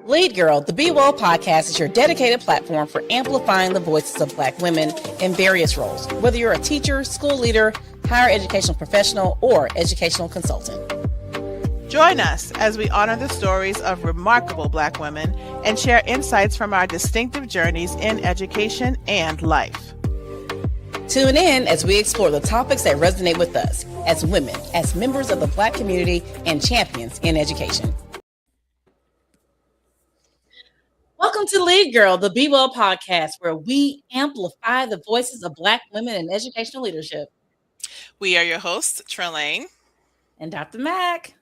Lead Girl, the Be Well podcast is your dedicated platform for amplifying the voices of Black women in various roles, whether you're a teacher, school leader, higher educational professional, or educational consultant. Join us as we honor the stories of remarkable Black women and share insights from our distinctive journeys in education and life. Tune in as we explore the topics that resonate with us as women, as members of the Black community, and champions in education. Welcome to Lead Girl, the Be Well podcast, where we amplify the voices of Black women in educational leadership. We are your hosts, Trelane and Dr. Mac.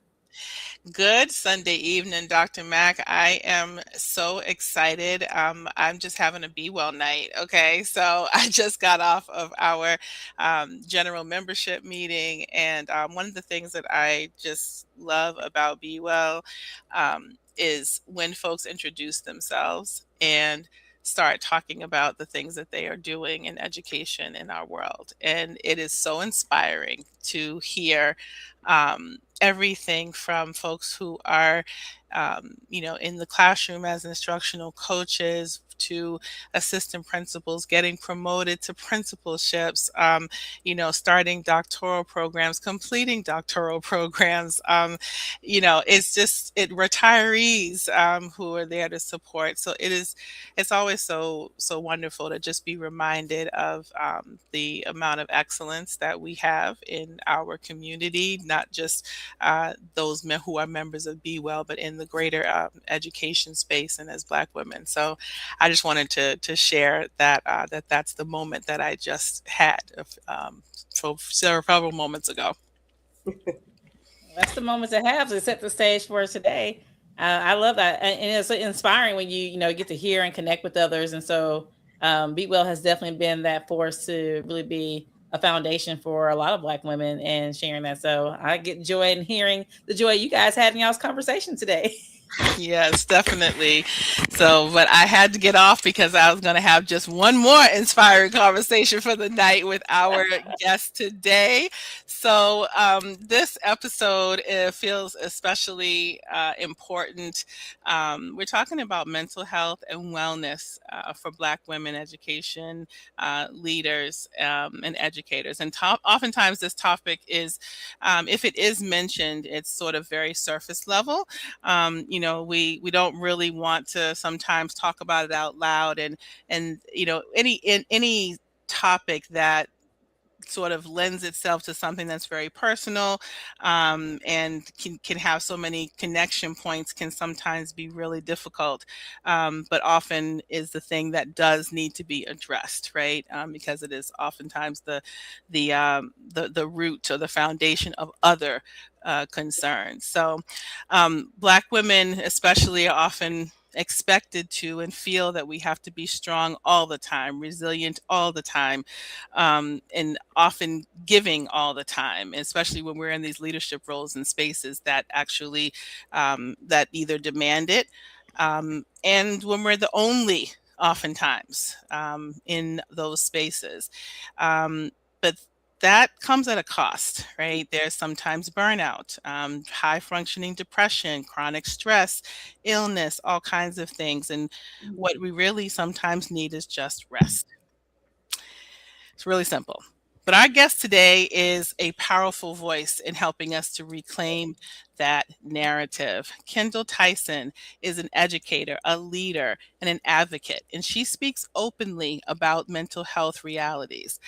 Good Sunday evening, Dr. Mac. I am so excited. I'm just having a Be Well night. Okay, so I just got off of our general membership meeting, and one of the things that I just love about Be Well is when folks introduce themselves and start talking about the things that they are doing in education in our world. And it is so inspiring to hear everything from folks who are, in the classroom as instructional coaches to assistant principals, getting promoted to principalships, starting doctoral programs, completing doctoral programs, it's retirees who are there to support. So it's always so wonderful to just be reminded of the amount of excellence that we have in our community, not just those who are members of Be Well, but in the greater education space and as Black women. So I just wanted to share that that's the moment that I just had several moments ago. That's the moment to have to set the stage for today. I love that, and it's inspiring when you get to hear and connect with others. And so, Be Well has definitely been that force to really be a foundation for a lot of Black women and sharing that. So I get joy in hearing the joy you guys had in y'all's conversation today. Yes, definitely. So, but I had to get off because I was going to have just one more inspiring conversation for the night with our guest today. So, this episode feels especially important. We're talking about mental health and wellness for Black women education leaders and educators. And oftentimes this topic is, if it is mentioned, it's sort of very surface level. We don't really want to sometimes talk about it out loud, and any topic that sort of lends itself to something that's very personal and can have so many connection points can sometimes be really difficult, but often is the thing that does need to be addressed, right? Because it is oftentimes the root or the foundation of other concerns. So Black women especially are often expected to and feel that we have to be strong all the time, resilient all the time, and often giving all the time, especially when we're in these leadership roles and spaces that actually that either demand it, and when we're the only oftentimes in those spaces. But that comes at a cost, right? There's sometimes burnout, high functioning depression, chronic stress, illness, all kinds of things. And what we really sometimes need is just rest. It's really simple. But our guest today is a powerful voice in helping us to reclaim that narrative. Kindall Tyson is an educator, a leader, and an advocate, and she speaks openly about mental health realities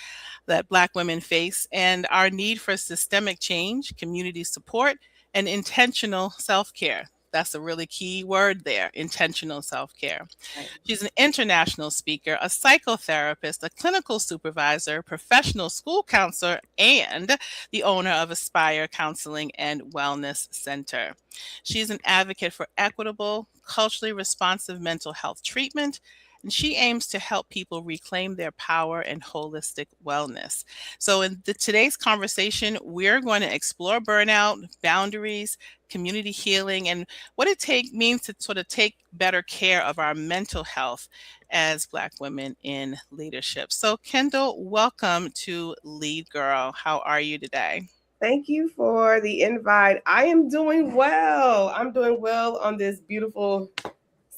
that Black women face and our need for systemic change, community support, and intentional self-care. That's a really key word there, intentional self-care. Right. She's an international speaker, a psychotherapist, a clinical supervisor, professional school counselor, and the owner of Aspire Counseling and Wellness Center. She's an advocate for equitable, culturally responsive mental health treatment, and she aims to help people reclaim their power and holistic wellness. So in today's conversation, we're going to explore burnout, boundaries, community healing, and what it means to sort of take better care of our mental health as Black women in leadership. So Kindall, welcome to Lead Girl. How are you today? Thank you for the invite. I am doing well. I'm doing well on this beautiful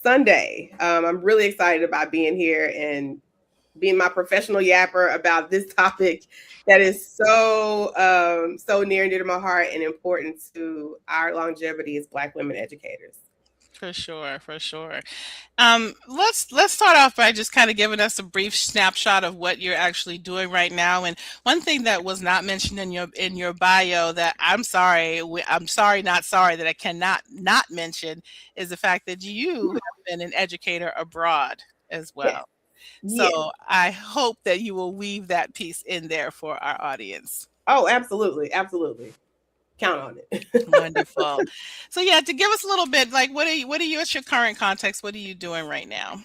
Sunday. I'm really excited about being here and being my professional yapper about this topic that is so near and dear to my heart and important to our longevity as Black women educators. For sure, for sure. Let's start off by just kind of giving us a brief snapshot of what you're actually doing right now. And one thing that was not mentioned in your bio that I'm sorry, not sorry that I cannot not mention is the fact that you have been an educator abroad as Yes, well. So yes. I hope that you will weave that piece in there for our audience. Oh, absolutely, absolutely. Count on it. Wonderful. So yeah, to give us a little bit, like what's your current context? What are you doing right now?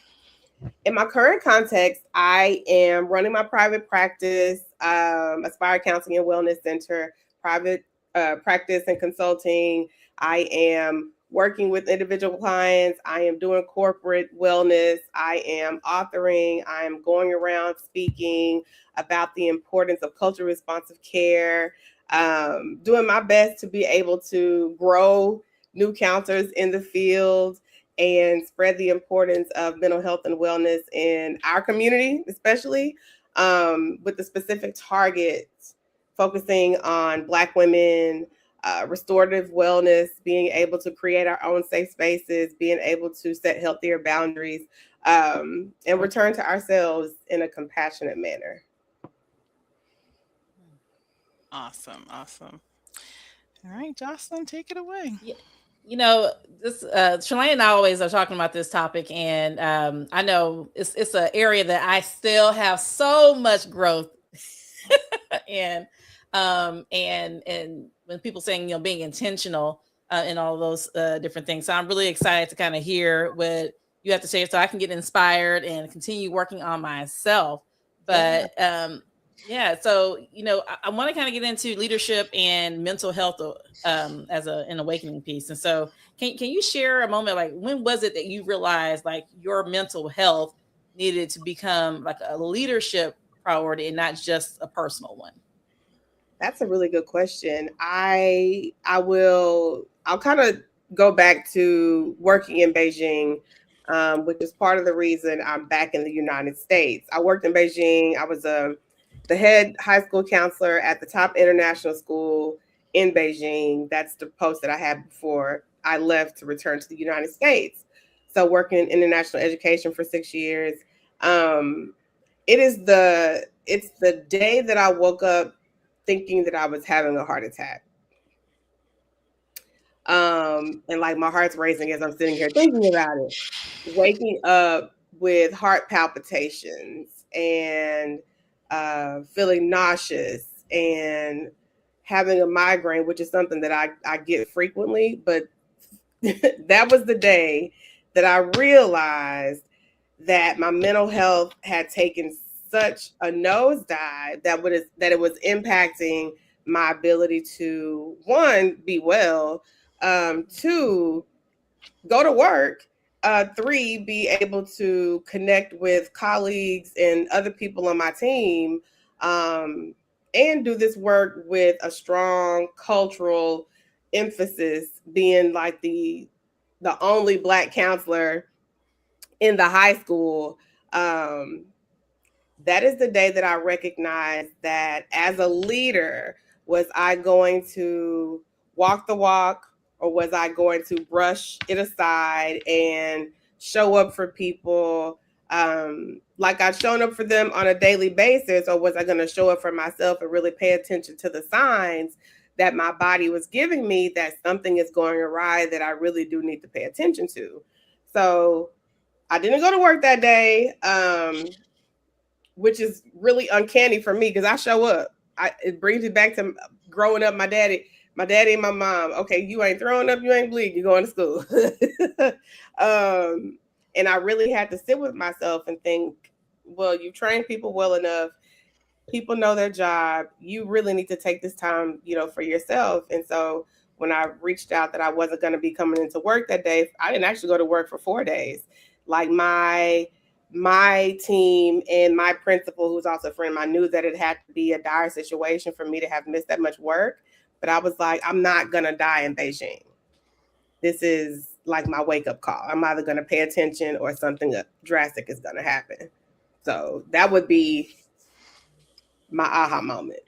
In my current context, I am running my private practice, Aspire Counseling and Wellness Center, private practice and consulting. I am working with individual clients. I am doing corporate wellness. I am authoring. I am going around speaking about the importance of culturally responsive care, doing my best to be able to grow new counselors in the field and spread the importance of mental health and wellness in our community, especially with the specific targets focusing on Black women, restorative wellness, being able to create our own safe spaces, being able to set healthier boundaries, and return to ourselves in a compassionate manner. Awesome, awesome. All right, Jocelyn, take it away. Yeah, this Shalane and I always are talking about this topic, and I know it's an area that I still have so much growth in, and when people saying being intentional in all those different things, so I'm really excited to kind of hear what you have to say, so I can get inspired and continue working on myself. But yeah, so I want to kind of get into leadership and mental health as an awakening piece. And so, can you share a moment, like when was it that you realized like your mental health needed to become like a leadership priority and not just a personal one? That's a really good question. I'll kind of go back to working in Beijing, which is part of the reason I'm back in the United States. I worked in Beijing. I was the head high school counselor at the top international school in Beijing. That's the post that I had before I left to return to the United States. So working in international education for 6 years. Um, it's the day that I woke up thinking that I was having a heart attack. And like my heart's racing as I'm sitting here thinking about it. Waking up with heart palpitations and feeling nauseous and having a migraine, which is something that I get frequently. But that was the day that I realized that my mental health had taken such a nosedive that it was impacting my ability to, one, be well, two, go to work, three, be able to connect with colleagues and other people on my team, and do this work with a strong cultural emphasis, being like the only Black counselor in the high school. um, that is the day that I recognized that as a leader, was I going to walk the walk, or was I going to brush it aside and show up for people like I've shown up for them on a daily basis, or was I going to show up for myself and really pay attention to the signs that my body was giving me that something is going awry that I really do need to pay attention to? So I didn't go to work that day, which is really uncanny for me because I show up. It brings me back to growing up. My daddy and my mom. Okay, you ain't throwing up, you ain't bleeding, you going to school. And I really had to sit with myself and think, well, you train people well enough. People know their job. You really need to take this time, for yourself. And so when I reached out that I wasn't going to be coming into work that day, I didn't actually go to work for 4 days. Like my team and my principal, who's also a friend, I knew that it had to be a dire situation for me to have missed that much work. But I was like, I'm not gonna die in Beijing. This is like my wake up call. I'm either going to pay attention or something drastic is going to happen. So that would be my aha moment.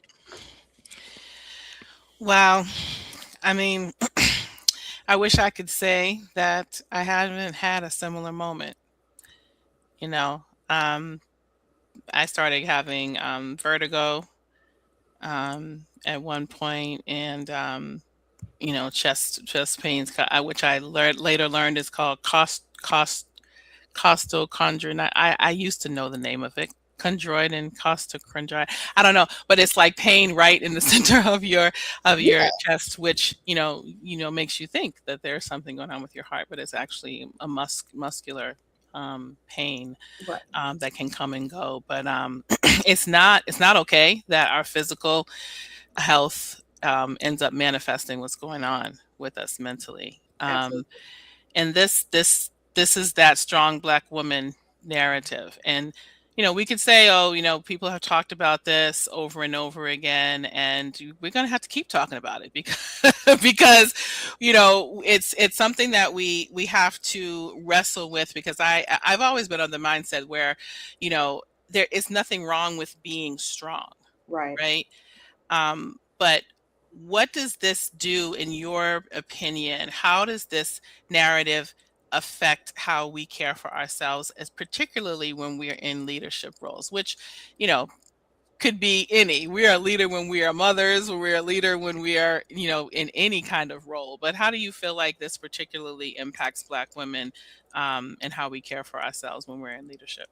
Wow. I mean, I wish I could say that I haven't had a similar moment. You know, I started having vertigo at one point, and chest pains, which I later learned is called costochondrin. I used to know the name of it. Chondroid and costochondroid. I don't know, but it's like pain right in the center of your Yeah. chest, which makes you think that there's something going on with your heart, but it's actually a muscular pain Right. that can come and go. But it's not okay that our physical health ends up manifesting what's going on with us mentally. And this is that strong Black woman narrative. And we could say, oh, people have talked about this over and over again, and we're going to have to keep talking about it because it's something that we have to wrestle with, because I've always been on the mindset where there is nothing wrong with being strong, right? But what does this do, in your opinion? How does this narrative affect how we care for ourselves, as particularly when we're in leadership roles, which, could be any. We are a leader when we are mothers, or we're a leader when we are, in any kind of role. But how do you feel like this particularly impacts Black women and how we care for ourselves when we're in leadership?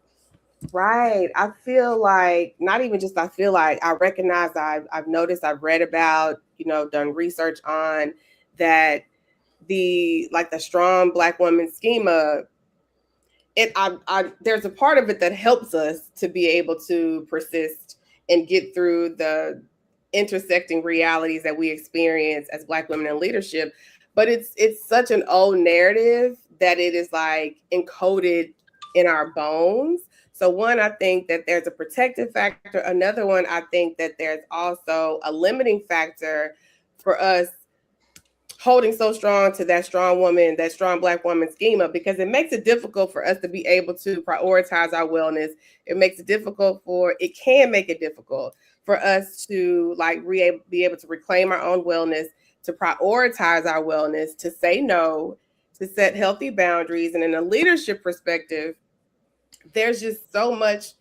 Right. I feel like, not even just I feel like, I recognize, I've noticed, I've read about, done research on that the strong Black woman schema, there's a part of it that helps us to be able to persist and get through the intersecting realities that we experience as Black women in leadership. But it's such an old narrative that it is like encoded in our bones. So one, I think that there's a protective factor. Another one, I think that there's also a limiting factor for us holding so strong to that strong woman, that strong Black woman schema, because it makes it difficult for us to be able to prioritize our wellness. It can make it difficult for us to be able to reclaim our own wellness, to prioritize our wellness, to say no, to set healthy boundaries. And in a leadership perspective, there's just so much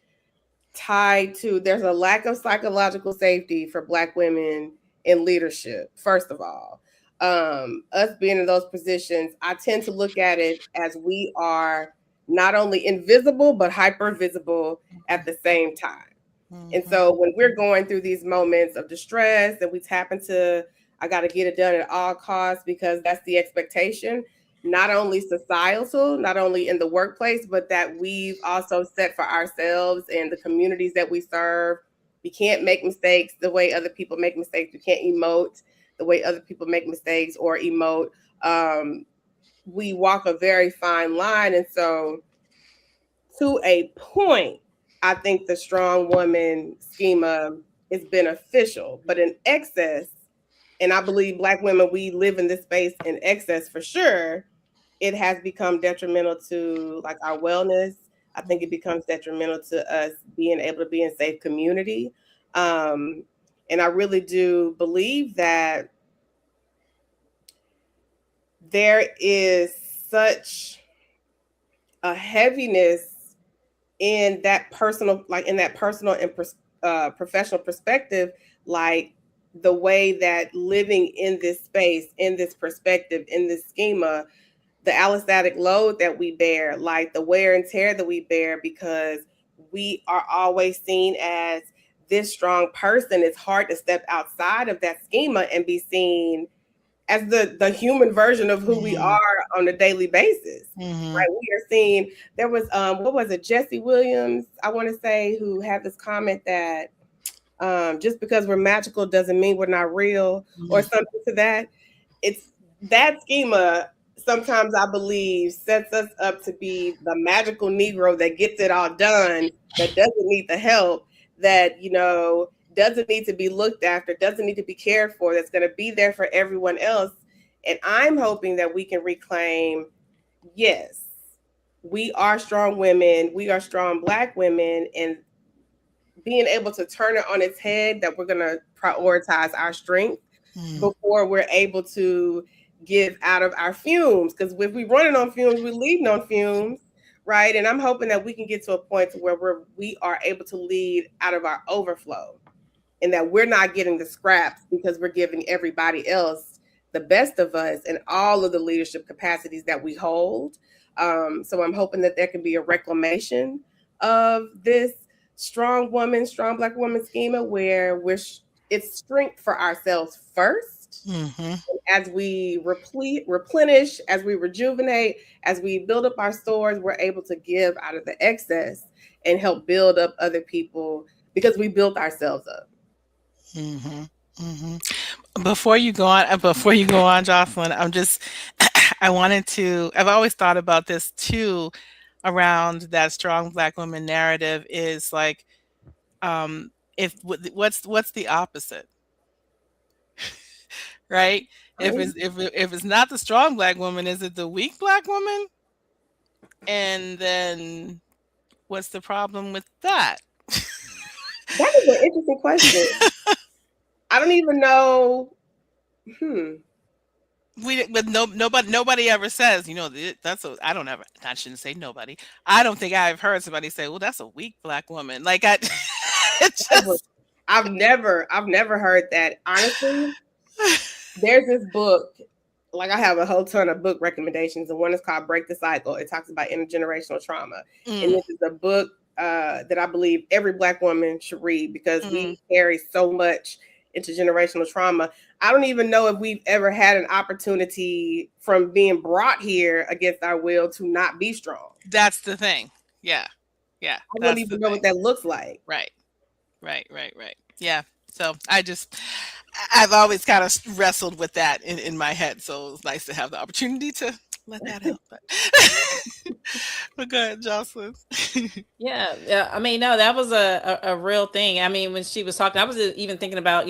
tied to, there's a lack of psychological safety for Black women in leadership, first of all. Us being in those positions, I tend to look at it as we are not only invisible, but hyper visible at the same time. Mm-hmm. And so when we're going through these moments of distress and we tap into, I got to get it done at all costs because that's the expectation, not only societal, not only in the workplace, but that we've also set for ourselves and the communities that we serve. We can't make mistakes the way other people make mistakes. We can't emote the way other people make mistakes or emote. We walk a very fine line. And so to a point, I think the strong woman schema is beneficial, but in excess, and I believe Black women, we live in this space in excess for sure, it has become detrimental to our wellness. I think it becomes detrimental to us being able to be in safe community. And I really do believe that there is such a heaviness in that personal, and professional perspective, the way that living in this space, in this perspective, in this schema, the allostatic load that we bear, the wear and tear that we bear, because we are always seen as this strong person. It's hard to step outside of that schema and be seen as the human version of who we are on a daily basis. Mm-hmm. Right? We are seen. There was what was it, Jesse Williams, I want to say, who had this comment that just because we're magical doesn't mean we're not real, or something to that. It's that schema. Sometimes I believe sets us up to be the magical Negro that gets it all done, that doesn't need the help, that, doesn't need to be looked after, doesn't need to be cared for, that's going to be there for everyone else. And I'm hoping that we can reclaim, yes, we are strong women, we are strong Black women, and being able to turn it on its head, that we're going to prioritize our strength before we're able to give out of our fumes. Because if we're running on fumes, we're leading on fumes, right? And I'm hoping that we can get to a point to where we are able to lead out of our overflow, and that we're not getting the scraps because we're giving everybody else the best of us and all of the leadership capacities that we hold. So I'm hoping that there can be a reclamation of this strong woman, strong Black woman schema, where it's strength for ourselves first. Mm-hmm. As we replenish, as we rejuvenate, as we build up our stores, we're able to give out of the excess and help build up other people because we built ourselves up. Mm-hmm. Mm-hmm. Before you go on, Jocelyn, I've always thought about this too, around that strong Black woman narrative, is like, what's the opposite, right? If it's not the strong Black woman, is it the weak Black woman? And then what's the problem with that? That is an interesting question. I don't even know. Nobody ever says, I shouldn't say nobody. I don't think I've heard somebody say, well, that's a weak Black woman. Like I've never heard that. Honestly, there's this book, like I have a whole ton of book recommendations, and one is called Break the Cycle. It talks about intergenerational trauma. And this is a book that I believe every Black woman should read, because we carry so much intergenerational trauma. I don't even know if we've ever had an opportunity from being brought here against our will to not be strong. That's the thing. Yeah. I don't even know what that looks like. Right. Yeah. So I've always kind of wrestled with that in my head. So it's nice to have the opportunity to let that out. But go ahead, Jocelyn. Yeah. I mean, no, that was a real thing. I mean, when she was talking, I was even thinking about,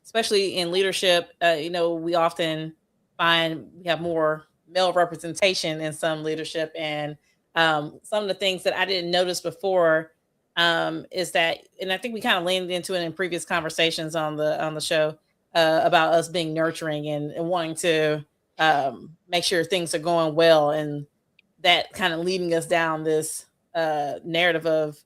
especially in leadership, we often find we have more male representation in some leadership. And some of the things that I didn't notice before is that, and I think we kind of leaned into it in previous conversations on the show about us being nurturing and wanting to make sure things are going well, and that kind of leading us down this narrative of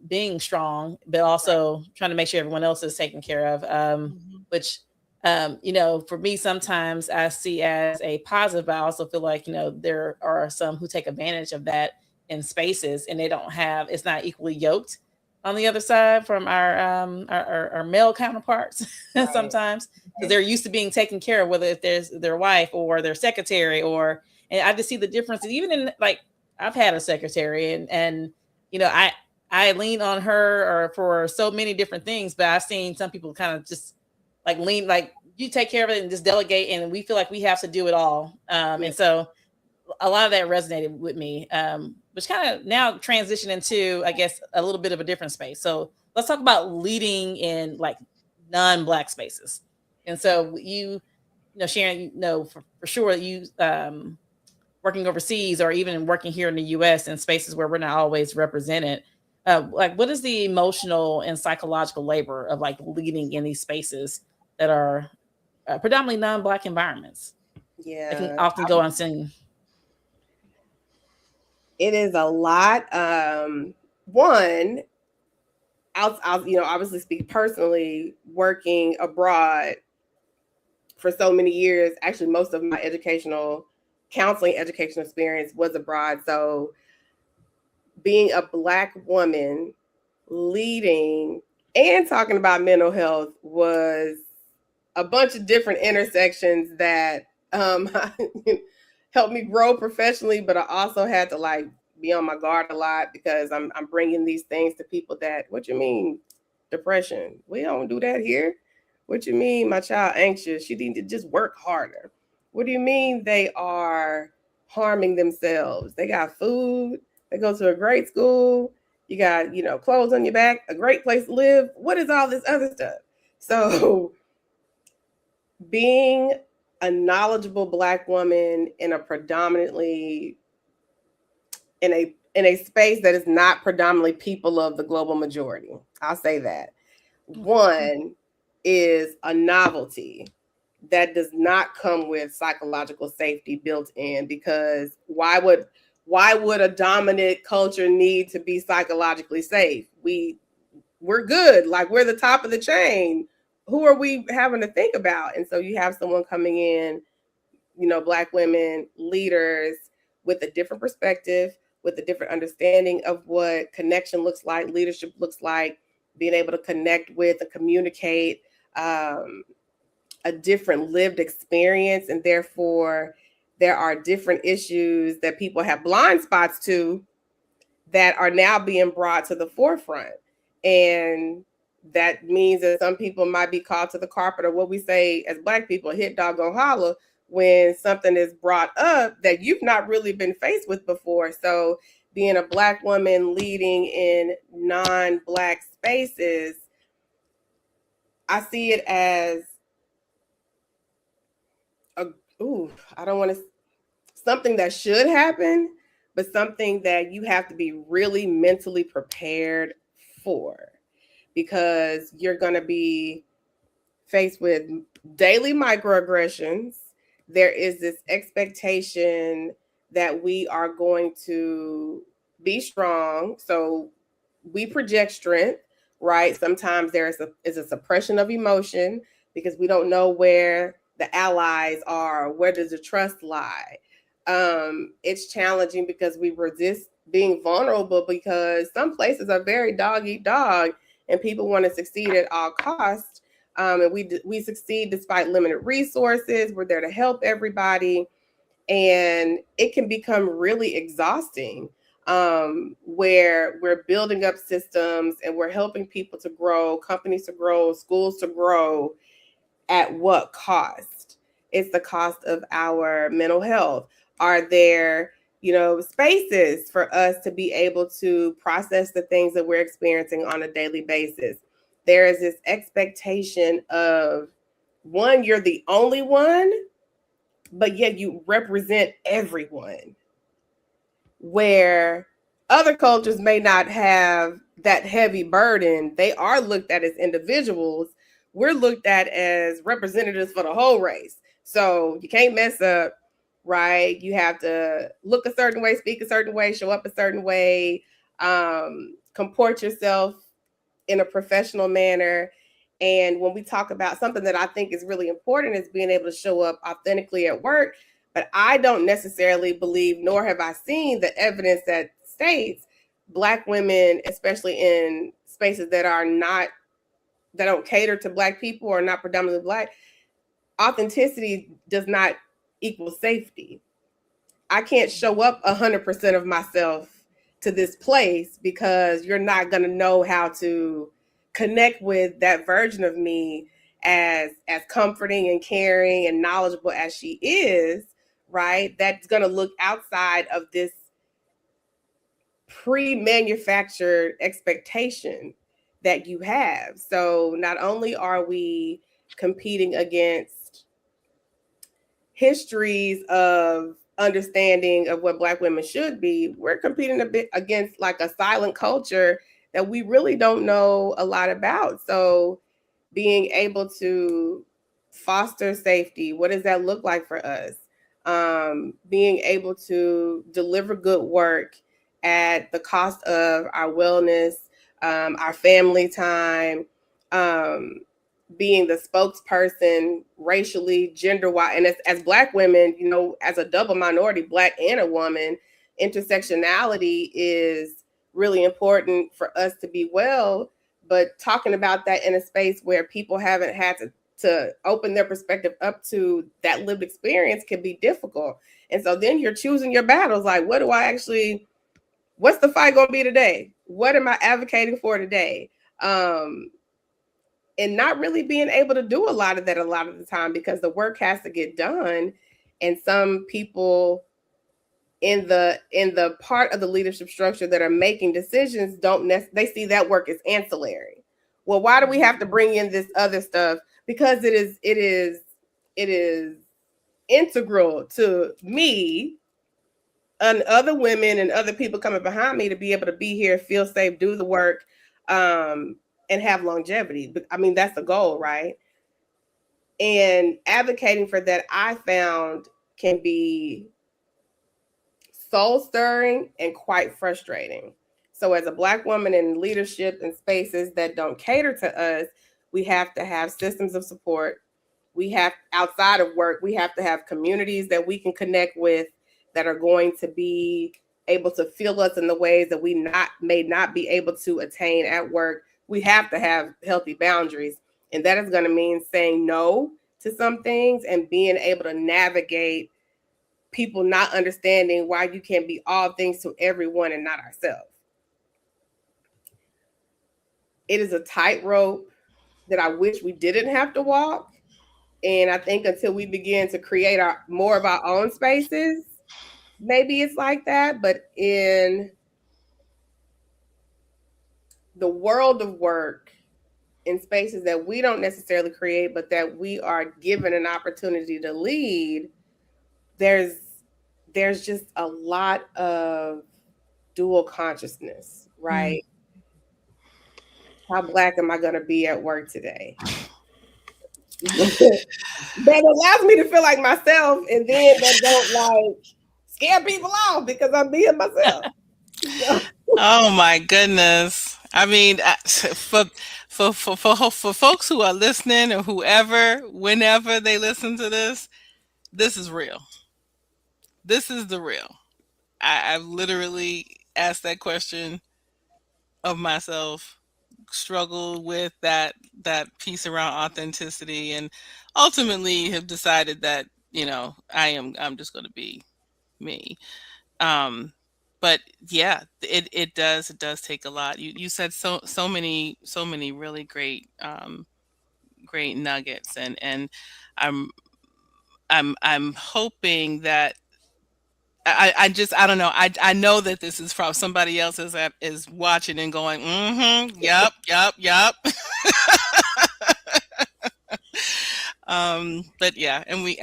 being strong, but also trying to make sure everyone else is taken care of, which for me, sometimes I see as a positive, but I also feel like, there are some who take advantage of that in spaces, and it's not equally yoked on the other side from our male counterparts. Right. Sometimes, because they're used to being taken care of, whether if there's their wife or their secretary, and I just see the difference. Even in, like, I've had a secretary, and I lean on her or for so many different things, but I've seen some people kind of just like lean, like, you take care of it and just delegate, and we feel like we have to do it all. And so a lot of that resonated with me, which kind of now transition into, I guess, a little bit of a different space. So let's talk about leading in like non-Black spaces. And so Sharon, for sure you working overseas, or even working here in the US in spaces where we're not always represented. Like, what is the emotional and psychological labor of like leading in these spaces that are predominantly non-Black environments? Yeah, it can often go unseen. It is a lot. One, I'll obviously speak personally. Working abroad for so many years, actually, most of my educational experience was abroad. So, being a Black woman leading and talking about mental health was a bunch of different intersections that helped me grow professionally, but I also had to like be on my guard a lot, because I'm bringing these things to people that, what you mean depression? We don't do that here. What you mean my child anxious? She need to just work harder. What do you mean they are harming themselves? They got food. They go to a great school. You got, clothes on your back, a great place to live. What is all this other stuff? So being a knowledgeable Black woman in a predominantly in a space that is not predominantly people of the global majority. I'll say that. One is a novelty that does not come with psychological safety built in, because why would a dominant culture need to be psychologically safe? We're good, like we're the top of the chain. Who are we having to think about? And so you have someone coming in, Black women leaders with a different perspective, with a different understanding of what connection looks like, leadership looks like, being able to connect with and communicate a different lived experience. And therefore, there are different issues that people have blind spots to that are now being brought to the forefront. And that means that some people might be called to the carpet, or what we say as Black people, hit dog go holler, when something is brought up that you've not really been faced with before. So being a Black woman leading in non-Black spaces, I see it as I don't want to, something that should happen, but something that you have to be really mentally prepared for, because you're going to be faced with daily microaggressions. There is this expectation that we are going to be strong. So we project strength, right? Sometimes there is a suppression of emotion because we don't know where the allies are. Where does the trust lie? It's challenging because we resist being vulnerable, because some places are very dog eat dog and people want to succeed at all costs. And we succeed despite limited resources. We're there to help everybody. And it can become really exhausting, where we're building up systems and we're helping people to grow, companies to grow, schools to grow. At what cost? It's the cost of our mental health. Are there, spaces for us to be able to process the things that we're experiencing on a daily basis? There is this expectation of, one, you're the only one, but yet you represent everyone, where other cultures may not have that heavy burden. They are looked at as individuals. We're looked at as representatives for the whole race. So you can't mess up, right? You have to look a certain way, speak a certain way, show up a certain way, comport yourself in a professional manner. And when we talk about something that I think is really important is being able to show up authentically at work, but I don't necessarily believe, nor have I seen the evidence that states Black women, especially in spaces that don't cater to Black people or not predominantly Black, authenticity does not equal safety. I can't show up 100% of myself to this place because you're not going to know how to connect with that version of me as comforting and caring and knowledgeable as she is, right? That's going to look outside of this pre-manufactured expectation that you have. So not only are we competing against histories of understanding of what Black women should be, we're competing a bit against like a silent culture that we really don't know a lot about. So being able to foster safety, what does that look like for us? Being able to deliver good work at the cost of our wellness, our family time, being the spokesperson racially, gender-wise, and as Black women, as a double minority, Black and a woman, intersectionality is really important for us to be well. But talking about that in a space where people haven't had to open their perspective up to that lived experience can be difficult. And so then you're choosing your battles. Like, what's the fight going to be today? What am I advocating for today? And not really being able to do a lot of that a lot of the time because the work has to get done. And some people in the part of the leadership structure that are making decisions they see that work as ancillary. Well, why do we have to bring in this other stuff? Because it is integral to me and other women and other people coming behind me to be able to be here, feel safe, do the work, and have longevity. But I mean, that's the goal, right? And advocating for that, I found can be soul stirring and quite frustrating. So, as a Black woman in leadership and spaces that don't cater to us, we have to have systems of support. We have, outside of work, we have to have communities that we can connect with that are going to be able to feel us in the ways that we may not be able to attain at work. We have to have healthy boundaries, and that is going to mean saying no to some things and being able to navigate people not understanding why you can't be all things to everyone and not ourselves. It is a tightrope that I wish we didn't have to walk. And I think until we begin to create more of our own spaces, maybe it's like that. But in the world of work, in spaces that we don't necessarily create, but that we are given an opportunity to lead, there's just a lot of dual consciousness, right? How Black am I going to be at work today? That allows me to feel like myself, and then that don't like scare people off because I'm being myself. Oh my goodness! I mean, for folks who are listening or whoever, whenever they listen to this is real. This is the real. I've literally asked that question of myself, struggled with that piece around authenticity, and ultimately have decided that I'm just going to be me. But yeah, it does take a lot. You said so many really great great nuggets, and I'm I'm hoping that I don't know. I know that this is from somebody else is watching and going, yep, yep, yep. But yeah, and we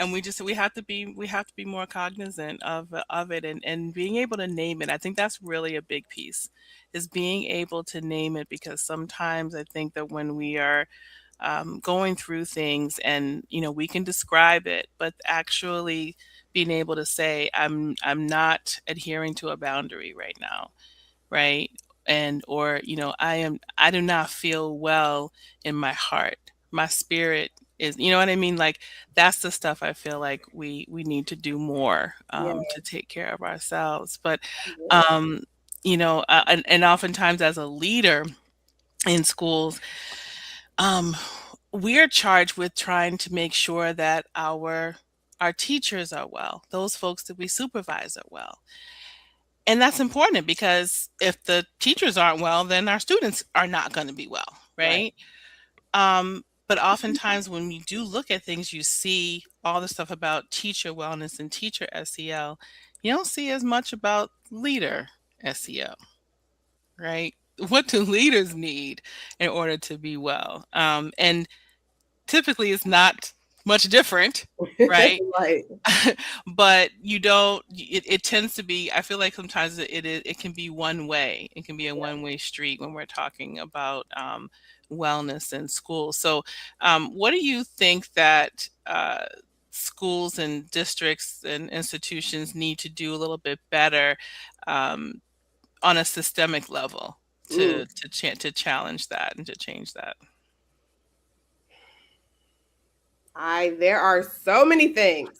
have to be more cognizant of it, and being able to name it. I think that's really a big piece, is being able to name it, because sometimes I think that when we are going through things, and we can describe it, but actually being able to say, I'm not adhering to a boundary right now, right? And or I do not feel well in my heart, my spirit is, you know what I mean? Like, that's the stuff I feel like we need to do more to take care of ourselves. But and oftentimes as a leader in schools, we are charged with trying to make sure that our teachers are well, those folks that we supervise are well. And that's important, because if the teachers aren't well, then our students are not going to be well, right? But oftentimes when you do look at things, you see all the stuff about teacher wellness and teacher SEL. You don't see as much about leader SEL, right? What do leaders need in order to be well? And typically it's not much different, right? Right. But you don't, it tends to be, I feel like sometimes it can be one way. It can be a one-way street when we're talking about wellness in schools. So what do you think that schools and districts and institutions need to do a little bit better on a systemic level to challenge that and to change that? There are so many things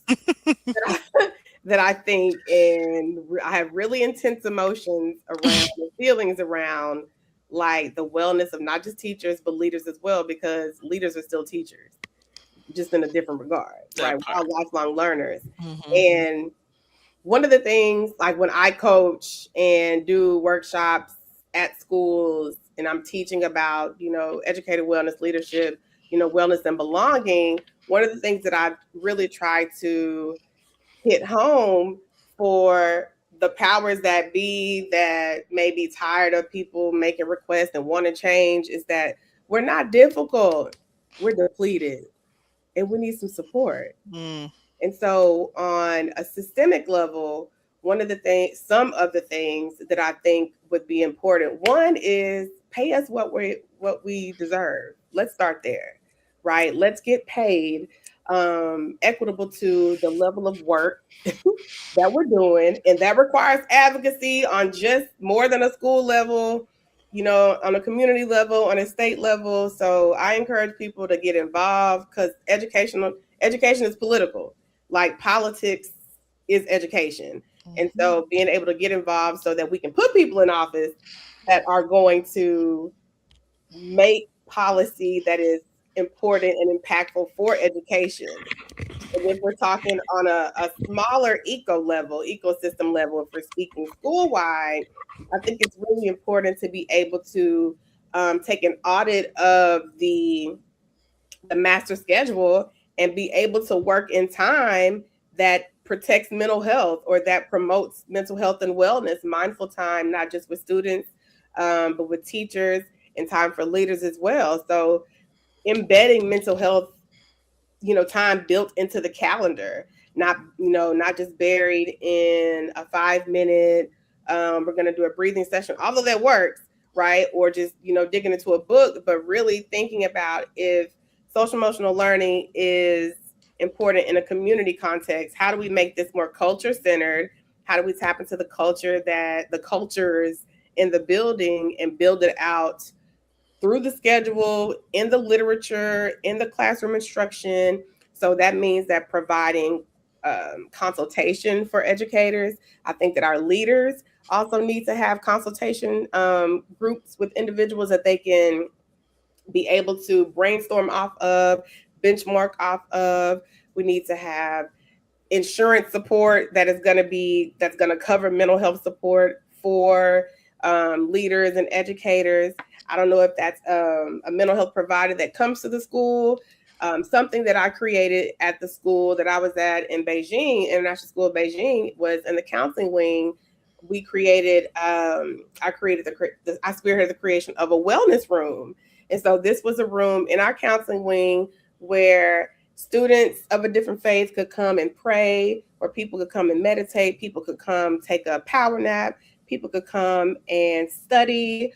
that I think, and I have really intense emotions around and feelings around, like the wellness of not just teachers but leaders as well, because leaders are still teachers, just in a different regard, right? We're all lifelong learners. And one of the things, like when I coach and do workshops at schools, and I'm teaching about, educated wellness, leadership, wellness and belonging, one of the things that I really try to hit home for the powers that be that may be tired of people making requests and want to change is that we're not difficult. We're depleted, and we need some support. And so on a systemic level, some of the things that I think would be important, one is pay us what we deserve. Let's start there, right? Let's get paid equitable to the level of work that we're doing. And that requires advocacy on just more than a school level, on a community level, on a state level. So I encourage people to get involved, because education is political. Like politics is education. And so being able to get involved so that we can put people in office that are going to make policy that is important and impactful for education. And if we're talking on a smaller ecosystem level, if we're speaking school-wide, I think it's really important to be able to take an audit of the master schedule and be able to work in time that protects mental health or that promotes mental health and wellness, mindful time, not just with students, but with teachers, and time for leaders as well. So embedding mental health, time built into the calendar, not just buried in a 5-minute, we're going to do a breathing session, although that works, right? Or just, digging into a book, but really thinking about, if social emotional learning is important in a community context, how do we make this more culture centered? How do we tap into the cultures in the building and build it out through the schedule, in the literature, in the classroom instruction? So that means that providing consultation for educators. I think that our leaders also need to have consultation groups with individuals that they can be able to brainstorm off of, benchmark off of. We need to have insurance support that's going to cover mental health support for leaders and educators. I don't know if that's a mental health provider that comes to the school. Something that I created at the school that I was at in Beijing, International School of Beijing, was in the counseling wing. I spearheaded the creation of a wellness room. And so this was a room in our counseling wing where students of a different faith could come and pray, or people could come and meditate, people could come take a power nap, people could come and study.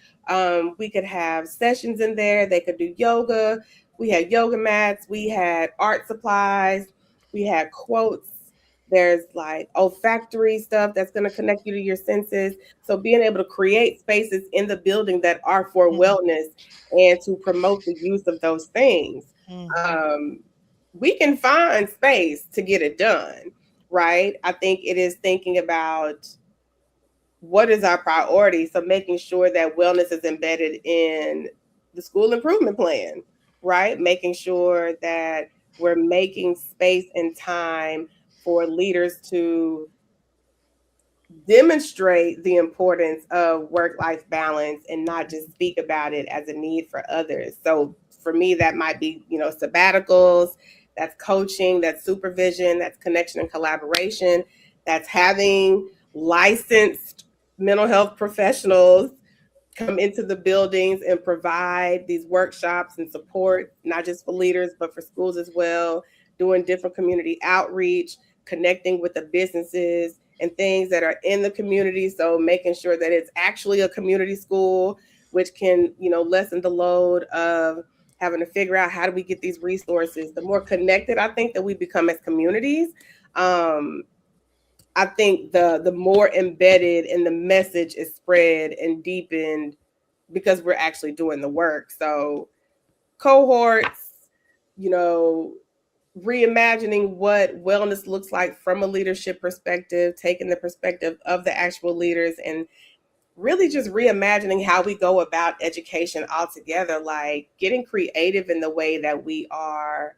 We could have sessions in there. They could do yoga. We had yoga mats. We had art supplies. We had quotes. There's like olfactory stuff that's going to connect you to your senses. So being able to create spaces in the building that are for wellness and to promote the use of those things. We can find space to get it done, right? I think it is thinking about what is our priority. So making sure that wellness is embedded in the school improvement plan, right? Making sure that we're making space and time for leaders to demonstrate the importance of work-life balance and not just speak about it as a need for others. So for me, that might be, sabbaticals, that's coaching, that's supervision, that's connection and collaboration, that's having licensed mental health professionals come into the buildings and provide these workshops and support, not just for leaders, but for schools as well, doing different community outreach, connecting with the businesses and things that are in the community. So making sure that it's actually a community school, which can, lessen the load of having to figure out how do we get these resources. The more connected I think that we become as communities, I think the more embedded and the message is spread and deepened because we're actually doing the work. So cohorts, reimagining what wellness looks like from a leadership perspective, taking the perspective of the actual leaders, and really just reimagining how we go about education altogether, like getting creative in the way that we are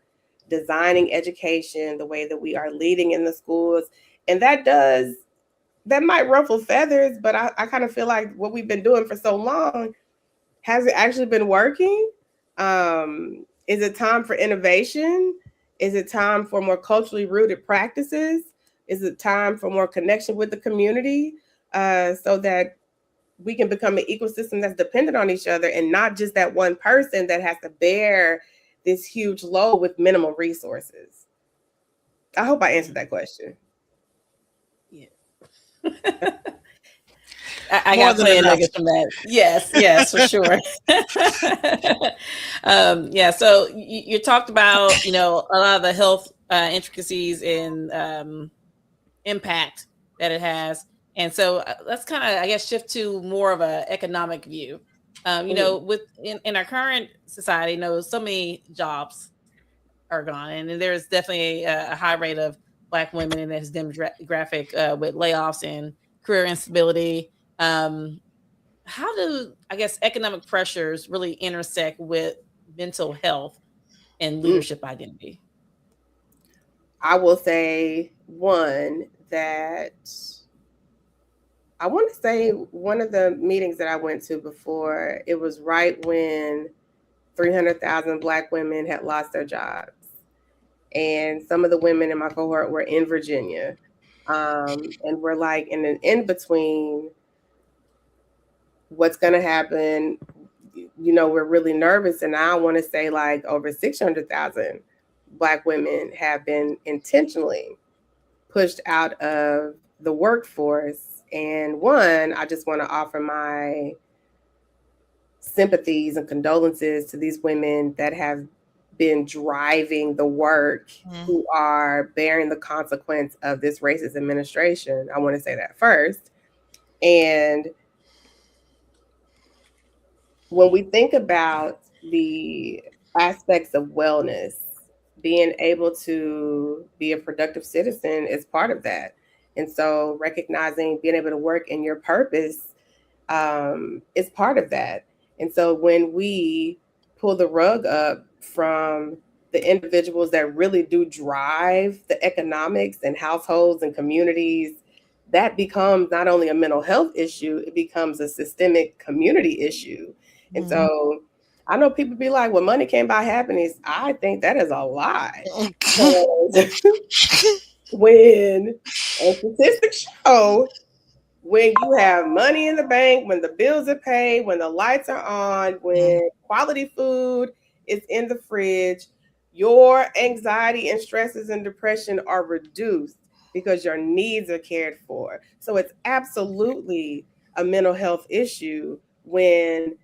designing education, the way that we are leading in the schools. And that might ruffle feathers, but I kind of feel like what we've been doing for so long, has it actually been working? Is it time for innovation? Is it time for more culturally rooted practices? Is it time for more connection with the community so that we can become an ecosystem that's dependent on each other and not just that one person that has to bear this huge load with minimal resources? I hope I answered that question. Yeah. I More got than plenty of enough. nuggets from that. Yes, for sure. Yeah. So you talked about, a lot of the health intricacies and impact that it has. And so let's kind of, I guess, shift to more of an economic view. With in our current society, so many jobs are gone, and there's definitely a high rate of Black women in this demographic with layoffs and career instability. How do, I guess, economic pressures really intersect with mental health and leadership identity? I will say one that I want to say one of the meetings that I went to before, it was right when 300,000 Black women had lost their jobs. And some of the women in my cohort were in Virginia. And we're like in an in between, what's going to happen. We're really nervous. And I want to say like over 600,000 Black women have been intentionally pushed out of the workforce. And one, I just want to offer my sympathies and condolences to these women that have been driving the work, who are bearing the consequence of this racist administration. I want to say that first. And when we think about the aspects of wellness, being able to be a productive citizen is part of that. And so recognizing being able to work in your purpose is part of that. And so when we pull the rug up from the individuals that really do drive the economics and households and communities, that becomes not only a mental health issue, it becomes a systemic community issue. And so I know people be like, well, money can't buy happiness. I think that is a lie. When statistics show, when you have money in the bank, when the bills are paid, when the lights are on, when quality food is in the fridge, your anxiety and stresses and depression are reduced because your needs are cared for. So it's absolutely a mental health issue when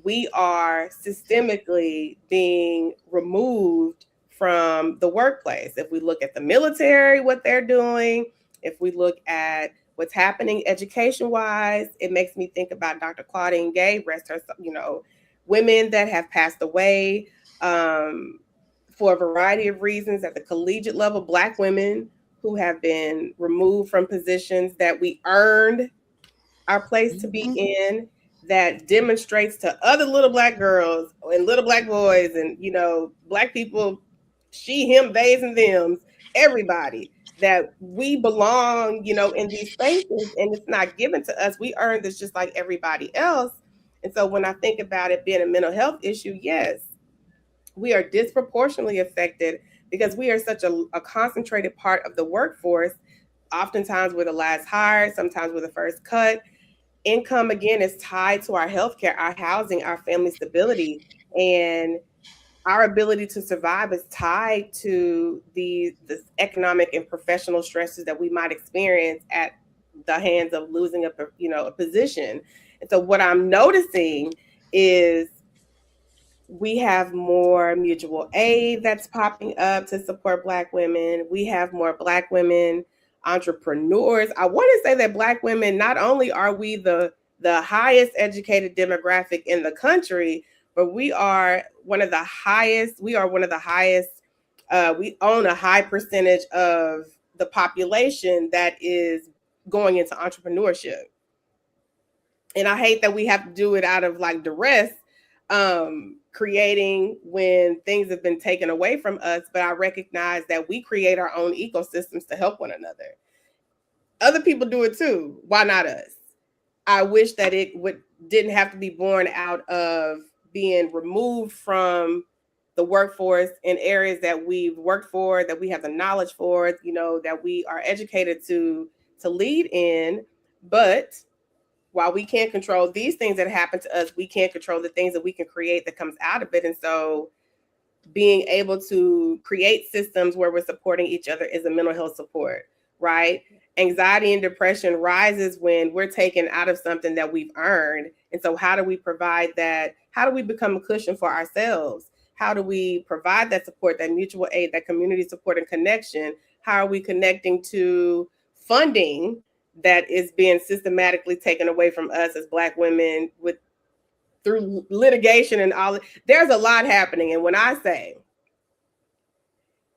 we are systemically being removed from the workplace. If we look at the military, what they're doing, if we look at what's happening education wise, it makes me think about Dr. Claudine Gay, rest her, women that have passed away for a variety of reasons at the collegiate level, Black women who have been removed from positions that we earned our place to be in, that demonstrates to other little Black girls and little Black boys and, Black people, she, him, theys, and thems, everybody, that we belong, in these spaces, and it's not given to us. We earn this just like everybody else. And so when I think about it being a mental health issue, yes, we are disproportionately affected because we are such a concentrated part of the workforce. Oftentimes we're the last hired, sometimes we're the first cut. Income, again, is tied to our healthcare, our housing, our family stability, and our ability to survive is tied to this economic and professional stresses that we might experience at the hands of losing a position. And so what I'm noticing is we have more mutual aid that's popping up to support Black women. We have more Black women entrepreneurs. I want to say that Black women, not only are we the highest educated demographic in the country, but we are one of the highest. We own a high percentage of the population that is going into entrepreneurship. And I hate that we have to do it out of like duress, creating when things have been taken away from us. But I recognize that we create our own ecosystems to help one another. Other people do it too. Why not us? I wish that it didn't have to be born out of being removed from the workforce in areas that we've worked for, that we have the knowledge for, that we are educated to lead in. But while we can't control these things that happen to us, we can't control the things that we can create that comes out of it. And so being able to create systems where we're supporting each other is a mental health support, right? Anxiety and depression rises when we're taken out of something that we've earned. And so how do we provide that? How do we become a cushion for ourselves? How do we provide that support, that mutual aid, that community support and connection? How are we connecting to funding that is being systematically taken away from us as Black women through litigation and all? There's a lot happening. And when I say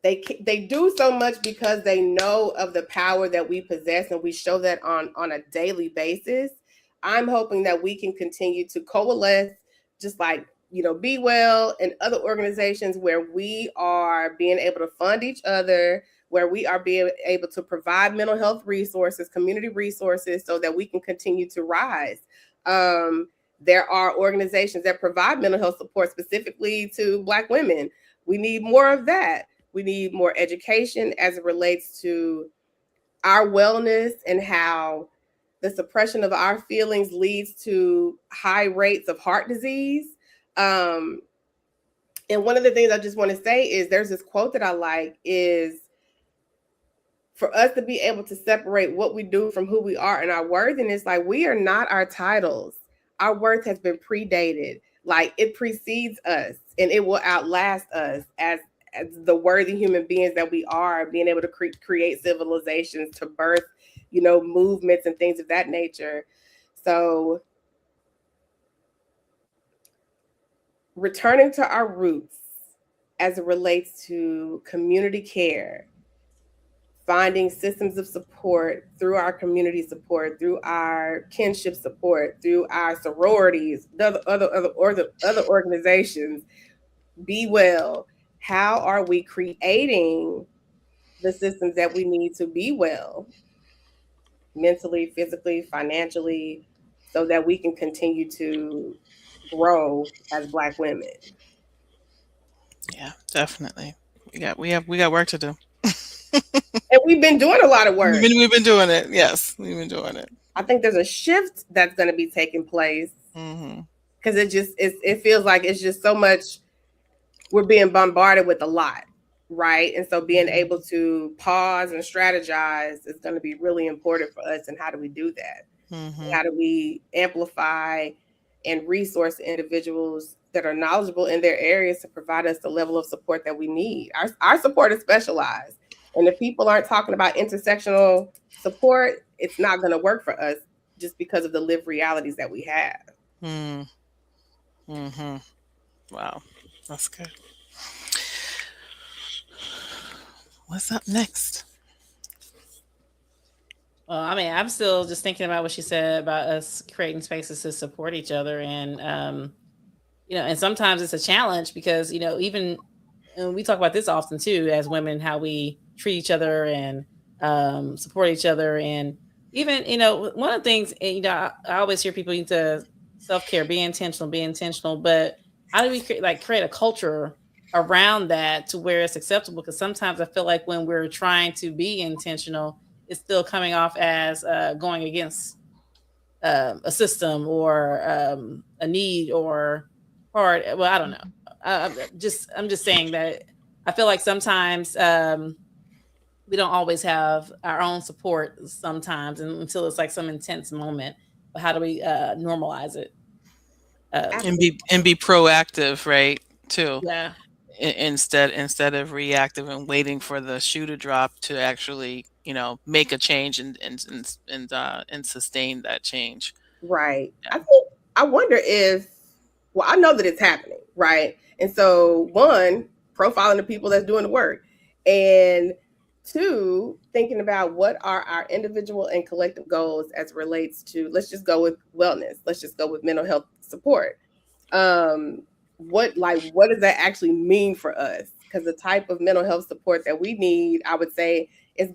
they do so much because they know of the power that we possess, and we show that on a daily basis, I'm hoping that we can continue to coalesce, just like, Be Well and other organizations, where we are being able to fund each other, where we are being able to provide mental health resources, community resources, so that we can continue to rise. There are organizations that provide mental health support specifically to Black women. We need more of that. We need more education as it relates to our wellness and how the suppression of our feelings leads to high rates of heart disease. And one of the things I just want to say is, there's this quote that I like, is for us to be able to separate what we do from who we are and our worthiness. Like, we are not our titles. Our worth has been predated. Like, it precedes us, and it will outlast us as the worthy human beings that we are, being able to create civilizations, to birth, movements and things of that nature. So returning to our roots as it relates to community care, finding systems of support through our community support, through our kinship support, through our sororities, other organizations, Be Well. How are we creating the systems that we need to be well, mentally, physically, financially, so that we can continue to grow as Black women? Yeah, definitely. We got work to do. And we've been doing a lot of work. We've been doing it. Yes, we've been doing it. I think there's a shift that's going to be taking place, because it feels like it's just so much. We're being bombarded with a lot, right? And so being able to pause and strategize is going to be really important for us. And how do we do that? How do we amplify and resource individuals that are knowledgeable in their areas to provide us the level of support that we need? Our support is specialized. And if people aren't talking about intersectional support, it's not going to work for us, just because of the lived realities that we have. Wow, that's good. What's up next? Well, I mean, I'm still just thinking about what she said about us creating spaces to support each other. And, and sometimes it's a challenge because, even, and we talk about this often too, as women, how we treat each other and support each other. And even, one of the things, I always hear people need to self-care, be intentional. But how do we create a culture around that to where it's acceptable? Because sometimes I feel like when we're trying to be intentional, it's still coming off as going against a system or a need or part. Well, I don't know. I'm just saying that I feel like sometimes we don't always have our own support sometimes, until it's like some intense moment. But how do we normalize it? And be proactive, right? Too. Yeah. Instead of reactive and waiting for the shoe to drop to actually, make a change and sustain that change. Right. Yeah. I wonder if, well, I know that it's happening, right? And so, one, profiling the people that's doing the work, and two, thinking about what are our individual and collective goals as it relates to, let's just go with wellness. Let's just go with mental health support. What does that actually mean for us? Because the type of mental health support that we need, I would say, is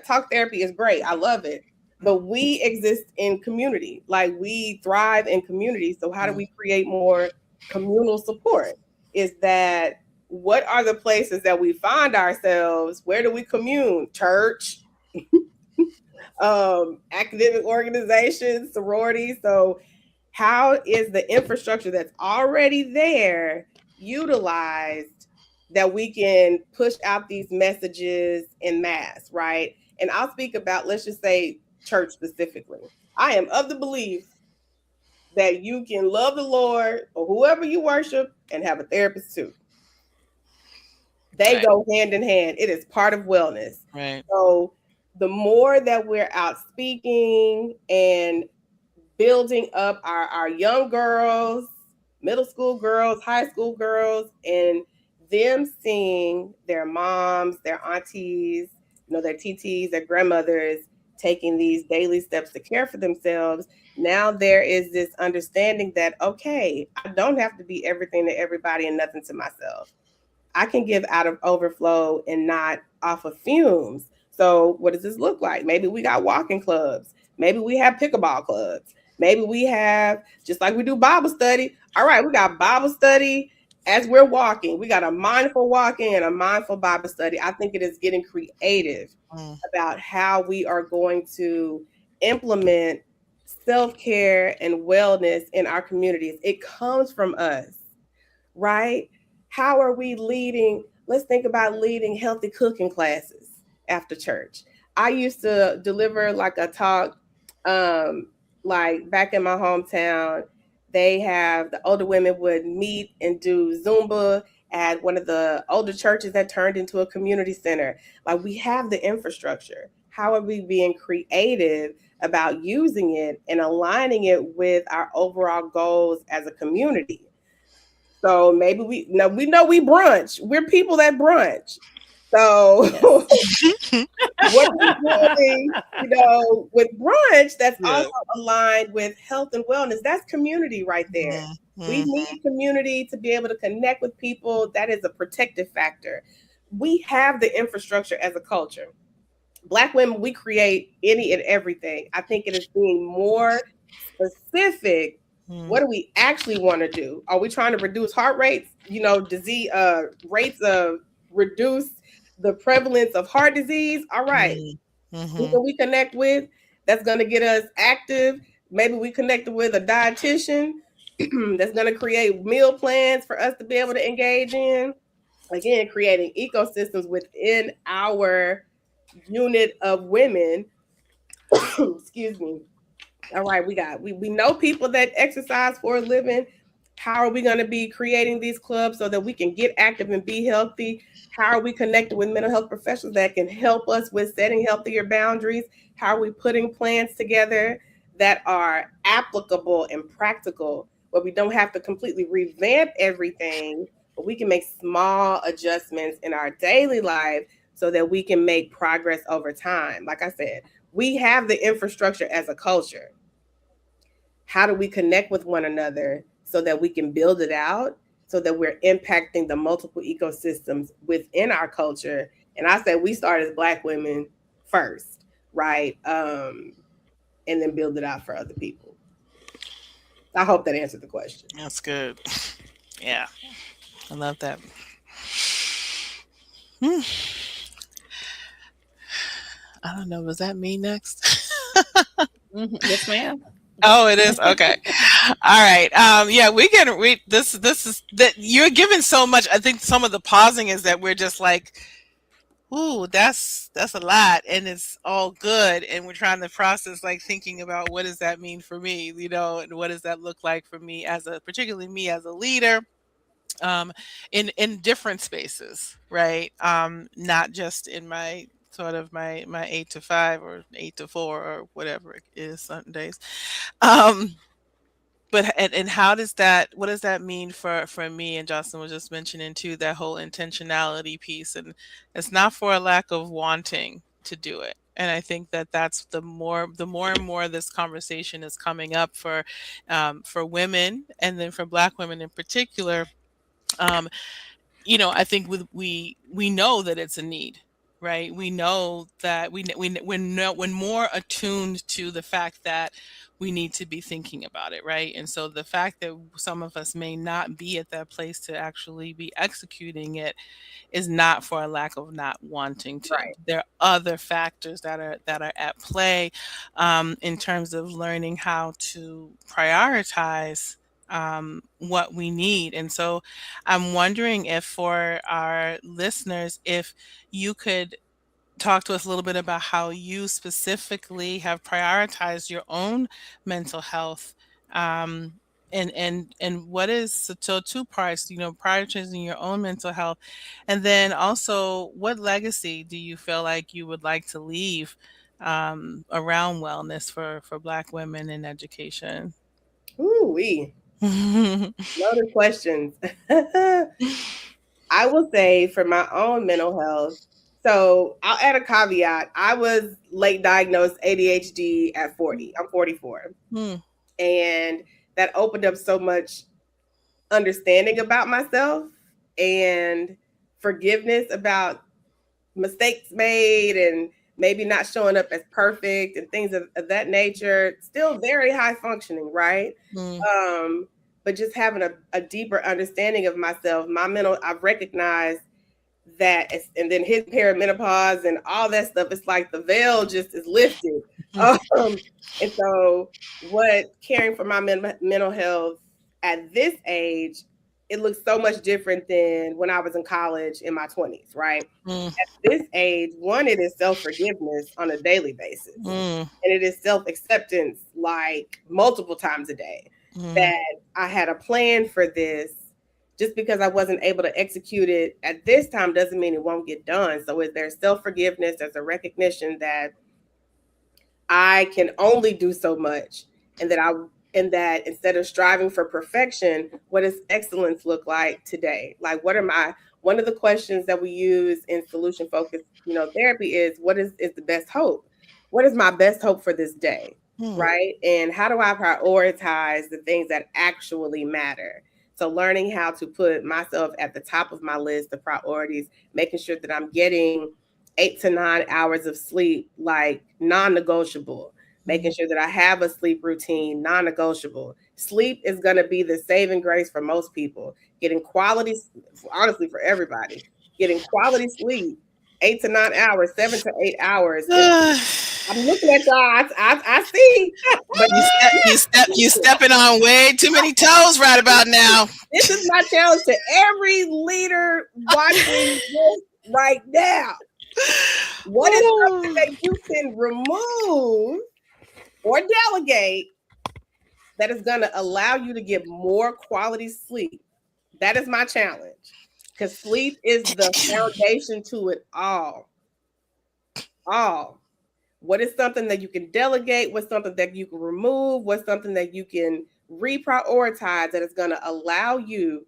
talk therapy is great. I love it. But we exist in community. Like, we thrive in community. So how do we create more communal support? Is that, what are the places that we find ourselves? Where do we commune? Church, academic organizations, sororities. So how is the infrastructure that's already there utilized that we can push out these messages in mass, right? And I'll speak about, let's just say, church specifically. I am of the belief that you can love the Lord or whoever you worship and have a therapist too. They Right. go hand in hand. It is part of wellness. Right. So the more that we're out speaking and building up our young girls, middle school girls, high school girls, and them seeing their moms, their aunties, their TTs, their grandmothers taking these daily steps to care for themselves. Now there is this understanding that, okay, I don't have to be everything to everybody and nothing to myself. I can give out of overflow and not off of fumes. So what does this look like? Maybe we got walking clubs. Maybe we have pickleball clubs. Maybe we have, just like we do Bible study. All right, we got Bible study as we're walking. We got a mindful walking and a mindful Bible study. I think it is getting creative about how we are going to implement self-care and wellness in our communities. It comes from us, right? How are we leading? Let's think about leading healthy cooking classes after church. I used to deliver like a talk, like back in my hometown. They have the older women would meet and do Zumba at one of the older churches that turned into a community center. Like, we have the infrastructure. How are we being creative about using it and aligning it with our overall goals as a community? So maybe we know we brunch. We're people that brunch. So what are we doing, with brunch that's also aligned with health and wellness? That's community right there. We need community to be able to connect with people. That is a protective factor. We have the infrastructure as a culture. Black women, we create any and everything. I think it is being more specific. What do we actually want to do? Are we trying to reduce heart rates? Disease rates of reduce the prevalence of heart disease. All right. Who can we connect with that's going to get us active? Maybe we connected with a dietitian that's going to create meal plans for us to be able to engage in. Again, creating ecosystems within our unit of women. Excuse me. All right, we know people that exercise for a living. How are we going to be creating these clubs so that we can get active and be healthy? How are we connecting with mental health professionals that can help us with setting healthier boundaries? How are we putting plans together that are applicable and practical, where we don't have to completely revamp everything, but we can make small adjustments in our daily life so that we can make progress over time? Like I said, we have the infrastructure as a culture. How do we connect with one another so that we can build it out, so that we're impacting the multiple ecosystems within our culture? And I said we start as Black women first, right? And then build it out for other people. I hope that answered the question. That's good. Yeah, I love that. I don't know. Was that me next? Yes, ma'am. Oh, it is. Okay. All right. Yeah, this is that you're giving so much. I think some of the pausing is that we're just like, ooh, that's a lot, and it's all good, and we're trying to process, like, thinking about what does that mean for me, and what does that look like for me particularly me as a leader, in different spaces, right? Not just in my sort of my 8 to 5 or 8 to 4 or whatever it is certain days. But and what does that mean for me? And Jocelyn was just mentioning too, that whole intentionality piece, and it's not for a lack of wanting to do it. And I think that that's the more and more this conversation is coming up for women, and then for Black women in particular. I think we know that it's a need, right? We know that we're more attuned to the fact that we need to be thinking about it, right? And so the fact that some of us may not be at that place to actually be executing it is not for a lack of not wanting to. Right. There are other factors that are at play, in terms of learning how to prioritize what we need. And so I'm wondering if for our listeners, if you could talk to us a little bit about how you specifically have prioritized your own mental health. And what is, so two parts, prioritizing your own mental health, and then also what legacy do you feel like you would like to leave around wellness for Black women in education? Ooh-wee. Loaded questions. I will say for my own mental health, so I'll add a caveat. I was late diagnosed ADHD at 40. I'm 44. And that opened up so much understanding about myself and forgiveness about mistakes made and maybe not showing up as perfect and things of that nature. Still very high functioning, right? But just having a deeper understanding of myself, I've recognized that, and then hit perimenopause and all that stuff. It's like the veil just is lifted. And so, what caring for my mental health at this age, it looks so much different than when I was in college in my 20s, right? At this age, one, it is self-forgiveness on a daily basis. And it is self-acceptance like multiple times a day. That I had a plan for this. Just because I wasn't able to execute it at this time doesn't mean it won't get done. So is there self-forgiveness? There's a recognition that I can only do so much, and that instead of striving for perfection, what does excellence look like today? Like, one of the questions that we use in solution focused, therapy is, what is the best hope? What is my best hope for this day? Right? And how do I prioritize the things that actually matter? So learning how to put myself at the top of my list of priorities, making sure that I'm getting 8 to 9 hours of sleep, like non-negotiable, making sure that I have a sleep routine, non-negotiable. Sleep is going to be the saving grace for most people. Getting quality, honestly, for everybody, getting quality sleep, 8 to 9 hours, 7 to 8 hours. I'm looking at y'all. I see. But you stepping on way too many toes right about now. This is my challenge to every leader watching this right now. What is something that you can remove or delegate that is going to allow you to get more quality sleep? That is my challenge, because sleep is the foundation to it all. What is something that you can delegate? What's something that you can remove? What's something that you can reprioritize that is going to allow you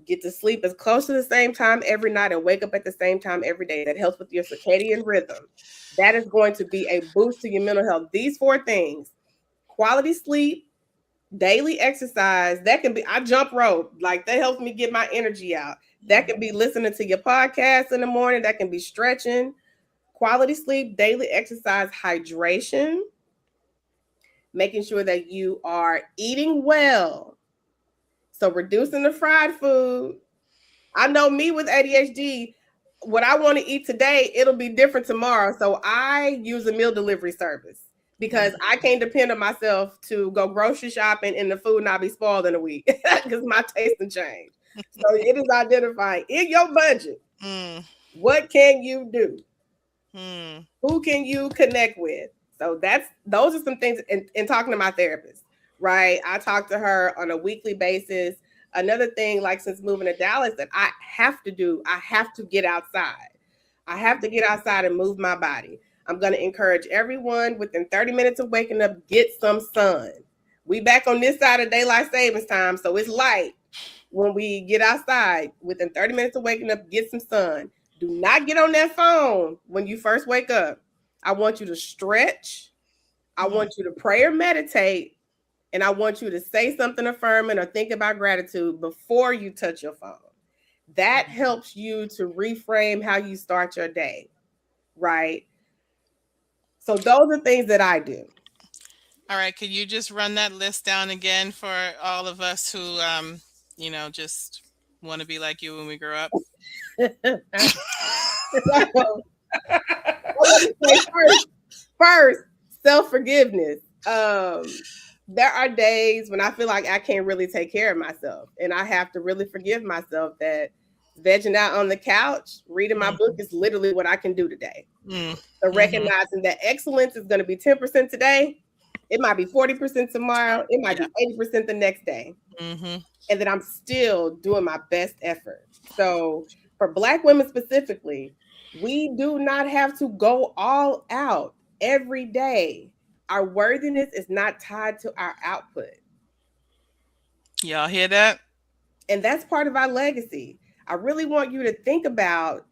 get to sleep as close to the same time every night and wake up at the same time every day? That helps with your circadian rhythm. That is going to be a boost to your mental health. These 4 things: quality sleep, daily exercise. That can be, I jump rope, like that helps me get my energy out. That can be listening to your podcast in the morning. That can be stretching. Quality sleep, daily exercise, hydration, making sure that you are eating well. So reducing the fried food. I know me with ADHD, what I want to eat today, it'll be different tomorrow. So I use a meal delivery service because I can't depend on myself to go grocery shopping and the food not be spoiled in a week because my taste will change. So it is identifying in your budget. What can you do? Who can you connect with? So those are some things in talking to my therapist, right? I talk to her on a weekly basis. Another thing, like since moving to Dallas, that I have to get outside. I have to get outside and move my body. I'm going to encourage everyone within 30 minutes of waking up, get some sun. We back on this side of daylight savings time, so it's light when we get outside. Within 30 minutes of waking up, get some sun. Do not get on that phone when you first wake up. I want you to stretch. I want you to pray or meditate. And I want you to say something affirming or think about gratitude before you touch your phone. That helps you to reframe how you start your day, right? So those are things that I do. All right. Could you just run that list down again for all of us who, just want to be like you when we grow up? First, self-forgiveness. there are days when I feel like I can't really take care of myself, and I have to really forgive myself that vegging out on the couch, reading my book is literally what I can do today. So recognizing that excellence is going to be 10% today, it might be 40% tomorrow, it might be 80% the next day, and that I'm still doing my best effort. So for Black women specifically, we do not have to go all out every day. Our worthiness is not tied to our output. Y'all hear that? And that's part of our legacy. I really want you to think about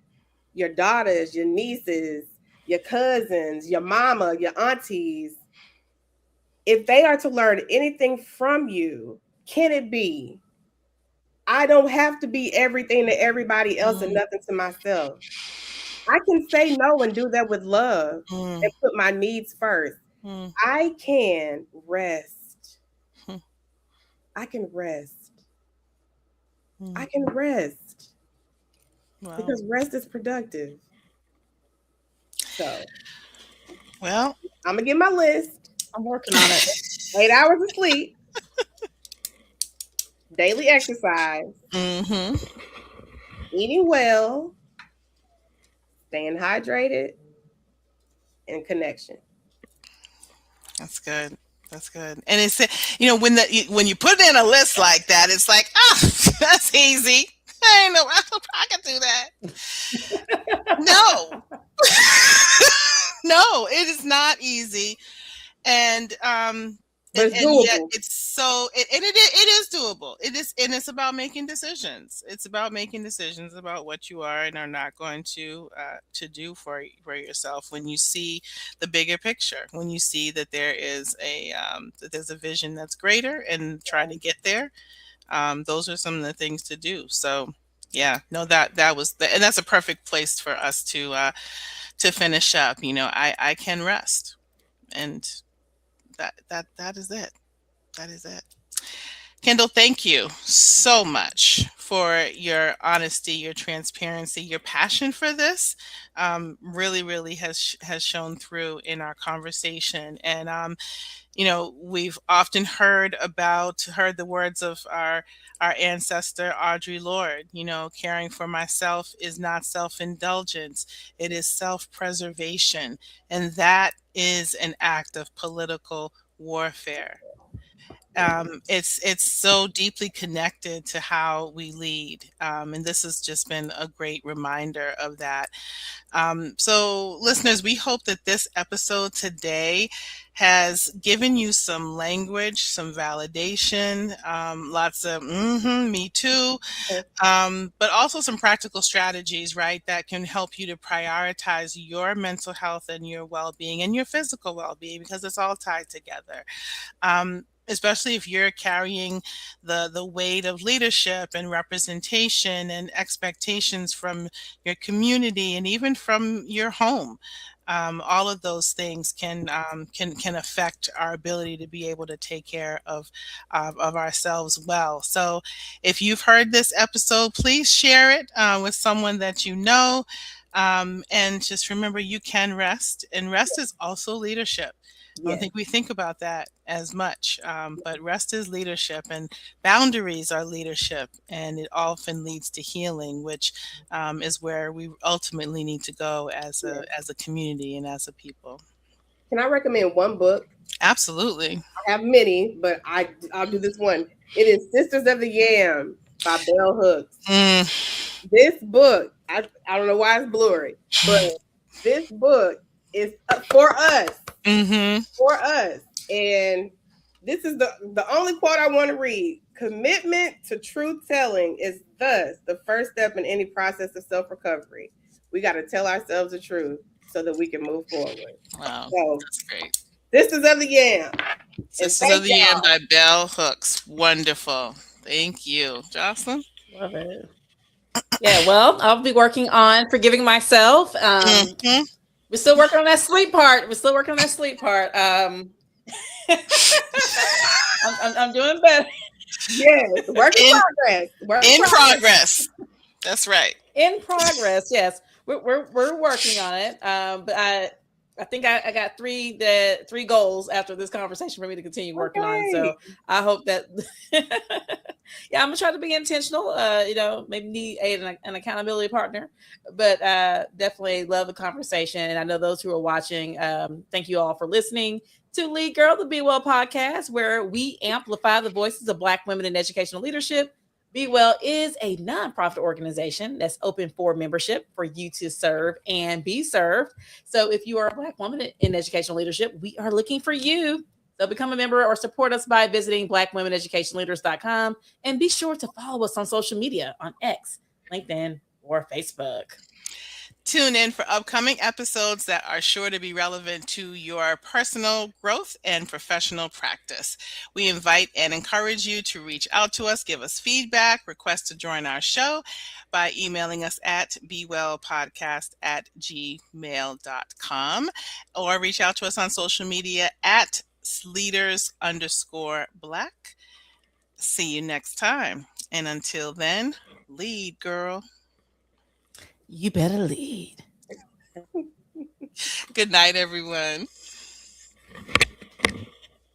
your daughters, your nieces, your cousins, your mama, your aunties. If they are to learn anything from you, can it be, I don't have to be everything to everybody else and nothing to myself. I can say no and do that with love and put my needs first. I can rest. I can rest. I can rest. Wow. Because rest is productive. So, well, I'm gonna get my list. I'm working on it. 8 hours of sleep, daily exercise, eating well, staying hydrated, and connection. That's good. That's good. And it's, when you put in a list like that, it's like, that's easy. I know I can do that. No. No, it is not easy. And but it's doable. Yet it is doable. It is, and it's about making decisions. It's about making decisions about what you are and are not going to do for yourself. When you see the bigger picture, when you see that there is that there's a vision that's greater, and trying to get there, those are some of the things to do. So yeah, no, that was and that's a perfect place for us to finish up. I can rest, and that is it. That is it. Kindall, thank you so much for your honesty, your transparency, your passion for this. Really, really has shown through in our conversation. And we've often heard the words of our ancestor Audre Lorde. Caring for myself is not self-indulgence; it is self-preservation, and that is an act of political warfare. It's so deeply connected to how we lead, and this has just been a great reminder of that. So listeners, we hope that this episode today has given you some language, some validation, lots of me too, but also some practical strategies, right, that can help you to prioritize your mental health and your well-being and your physical well-being, because it's all tied together. Especially if you're carrying the weight of leadership and representation and expectations from your community and even from your home. All of those things can affect our ability to be able to take care of ourselves well. So if you've heard this episode, please share it with someone that you know. And just remember, you can rest, and rest is also leadership. I don't think we think about that as much, but rest is leadership, and boundaries are leadership, and it often leads to healing, which is where we ultimately need to go as a community and as a people. Can I recommend one book? Absolutely. I have many, but I'll do this one. It is Sisters of the Yam by Bell Hooks. This book, I don't know why it's blurry, but this book is for us. For us. And this is the only quote I want to read. Commitment to truth telling is thus the first step in any process of self-recovery. We got to tell ourselves the truth so that we can move forward. Wow, so, that's great. Sisters of the Yam. Sisters of the Yam by Bell Hooks. Wonderful. Thank you. Jocelyn? Love it. Yeah, well, I'll be working on forgiving myself. We're still working on that sleep part. I'm doing better. Yes, work in progress. In progress. That's right. In progress. Yes, we're working on it. But I think I got three goals after this conversation for me to continue working on. Okay. So I hope that yeah, I'm gonna try to be intentional. Maybe need an accountability partner, but definitely love the conversation. And I know those who are watching, thank you all for listening to Lead Girl, the Be Well podcast, where we amplify the voices of Black women in educational leadership. Be Well is a nonprofit organization that's open for membership for you to serve and be served. So if you are a Black woman in educational leadership, we are looking for you. So become a member or support us by visiting blackwomeneducationleaders.com, and be sure to follow us on social media on X, LinkedIn, or Facebook. Tune in for upcoming episodes that are sure to be relevant to your personal growth and professional practice. We invite and encourage you to reach out to us, give us feedback, request to join our show by emailing us at bewellpodcast@gmail.com, or reach out to us on social media at leaders_black. See you next time. And until then, lead, girl. You better lead. Good night, everyone.